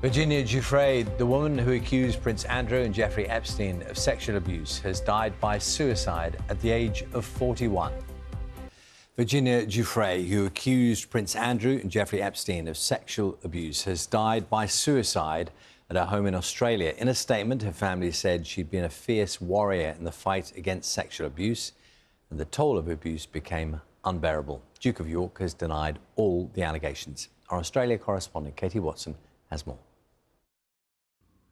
Virginia Giuffre, the woman who accused Prince Andrew and Jeffrey Epstein of sexual abuse, has died by suicide at the age of 41. Virginia Giuffre, who accused Prince Andrew and Jeffrey Epstein of sexual abuse, has died by suicide at her home in Australia. In a statement, her family said she'd been a fierce warrior in the fight against sexual abuse, and the toll of abuse became unbearable. Duke of York has denied all the allegations. Our Australia correspondent, Katie Watson, has more.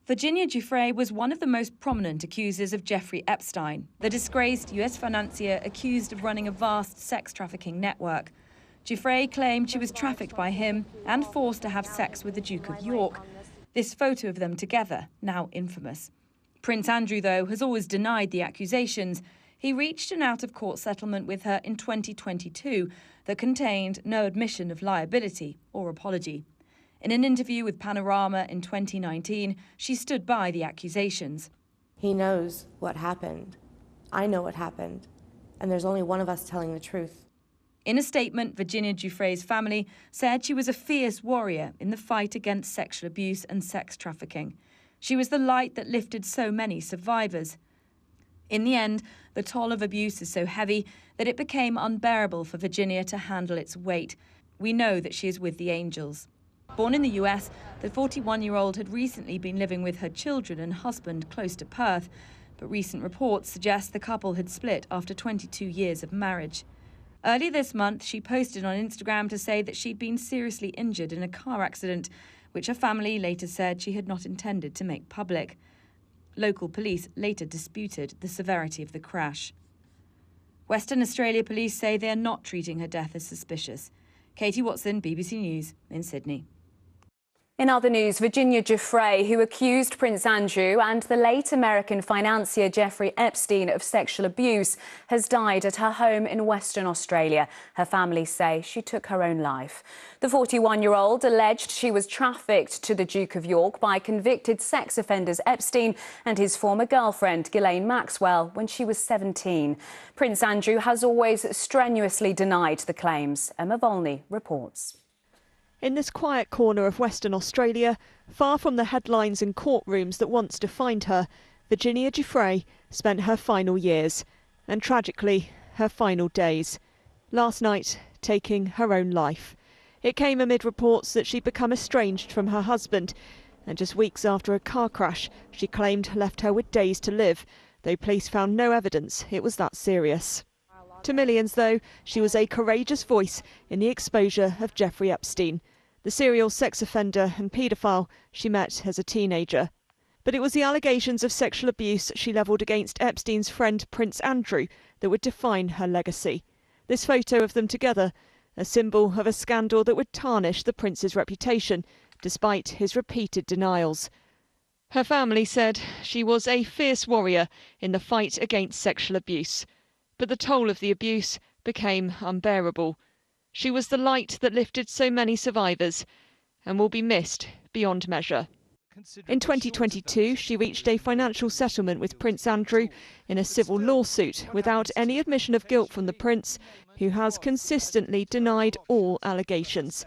Virginia Giuffre was one of the most prominent accusers of Jeffrey Epstein, the disgraced US financier accused of running a vast sex trafficking network. Giuffre claimed she was trafficked by him and forced to have sex with the Duke of York. This photo of them together, now infamous. Prince Andrew, though, has always denied the accusations. He reached an out-of-court settlement with her in 2022 that contained no admission of liability or apology. In an interview with Panorama in 2019, she stood by the accusations. He knows what happened. I know what happened. And there's only one of us telling the truth. In a statement, Virginia Giuffre's family said she was a fierce warrior in the fight against sexual abuse and sex trafficking. She was the light that lifted so many survivors. In the end, the toll of abuse is so heavy that it became unbearable for Virginia to handle its weight. We know that she is with the angels. Born in the US, the 41-year-old had recently been living with her children and husband close to Perth, but recent reports suggest the couple had split after 22 years of marriage. Earlier this month, she posted on Instagram to say that she'd been seriously injured in a car accident, which her family later said she had not intended to make public. Local police later disputed the severity of the crash. Western Australia police say they are not treating her death as suspicious. Katie Watson, BBC News in Sydney. In other news, Virginia Giuffre, who accused Prince Andrew and the late American financier Jeffrey Epstein of sexual abuse, has died at her home in Western Australia. Her family say she took her own life. The 41-year-old alleged she was trafficked to the Duke of York by convicted sex offenders Epstein and his former girlfriend, Ghislaine Maxwell, when she was 17. Prince Andrew has always strenuously denied the claims. Emma Volney reports. In this quiet corner of Western Australia, far from the headlines and courtrooms that once defined her, Virginia Giuffre spent her final years, and tragically, her final days. Last night, taking her own life. It came amid reports that she'd become estranged from her husband, and just weeks after a car crash she claimed left her with days to live, though police found no evidence it was that serious. To millions, though, she was a courageous voice in the exposure of Jeffrey Epstein, the serial sex offender and paedophile she met as a teenager. But it was the allegations of sexual abuse she levelled against Epstein's friend Prince Andrew that would define her legacy. This photo of them together, a symbol of a scandal that would tarnish the prince's reputation, despite his repeated denials. Her family said she was a fierce warrior in the fight against sexual abuse. But the toll of the abuse became unbearable. She was the light that lifted so many survivors and will be missed beyond measure. In 2022, she reached a financial settlement with Prince Andrew in a civil lawsuit without any admission of guilt from the prince, who has consistently denied all allegations.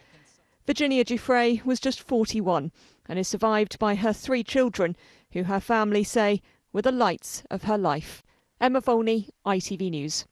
Virginia Giuffre was just 41 and is survived by her 3 children, who her family say were the lights of her life. Emma Volney, ITV News.